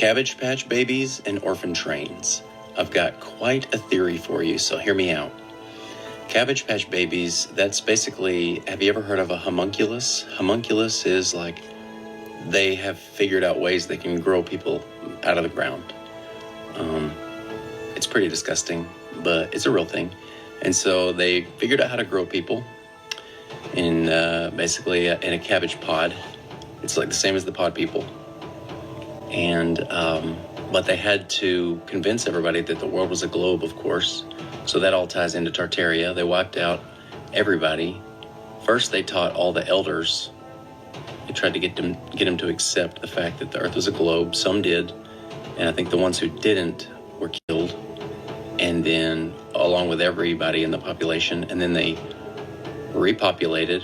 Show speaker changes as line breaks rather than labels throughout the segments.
Cabbage Patch Babies and orphan trains. I've got quite a theory for you, so hear me out. Cabbage Patch Babies, that's basically, have you ever heard of a homunculus? Homunculus is like, they have figured out ways they can grow people out of the ground. It's pretty disgusting, but it's a real thing. And so they figured out how to grow people in basically in a cabbage pod. It's like the same as the pod people. And but they had to convince everybody that the world was a globe, of course. So that all ties into Tartaria. They wiped out everybody. First, they taught all the elders. They tried to get them to accept the fact that the Earth was a globe. Some did, and I think the ones who didn't were killed. And then, along with everybody in the population, and then they repopulated.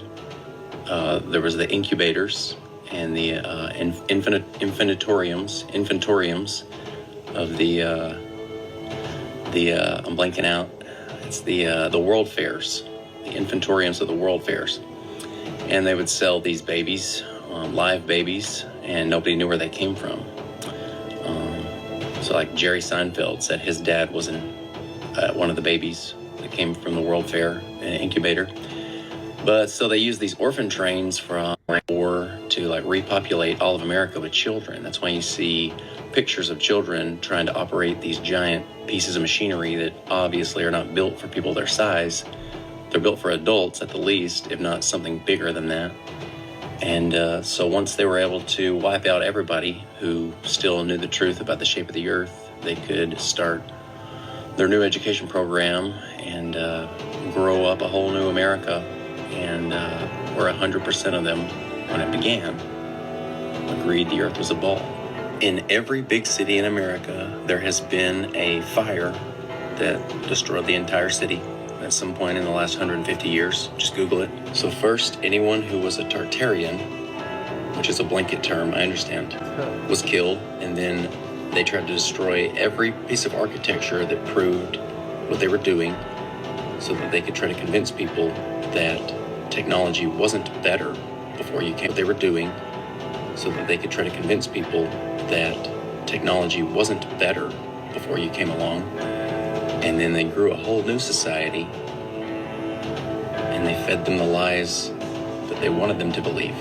There was the incubators and the infantoriums of the I'm blanking out. It's the world fairs, the infantoriums of the world fairs, and they would sell these babies, live babies, and nobody knew where they came from. So, like Jerry Seinfeld said, his dad was one of the babies that came from the World Fair, an incubator. But so they use these orphan trains from war to like repopulate all of America with children. That's why you see pictures of children trying to operate these giant pieces of machinery that obviously are not built for people their size. They're built for adults at the least, if not something bigger than that. And so once they were able to wipe out everybody who still knew the truth about the shape of the earth, they could start their new education program and grow up a whole new America. And where 100% of them, when it began, agreed the earth was a ball. In every big city in America, there has been a fire that destroyed the entire city at some point in the last 150 years. Just Google it. So first, anyone who was a Tartarian, which is a blanket term, I understand, was killed. And then they tried to destroy every piece of architecture that proved what they were doing so that they could try to convince people that technology wasn't better before you came. What they were doing so that they could try to convince people that technology wasn't better before you came along. And then they grew a whole new society and they fed them the lies that they wanted them to believe.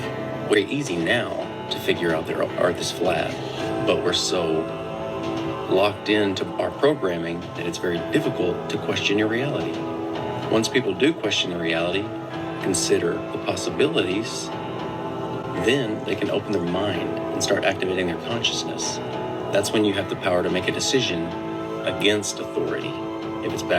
Very easy now to figure out that Earth is flat, but we're so locked into our programming that it's very difficult to question your reality. Once people do question their reality, consider the possibilities, then they can open their mind and start activating their consciousness. That's when you have the power to make a decision against authority if it's bad.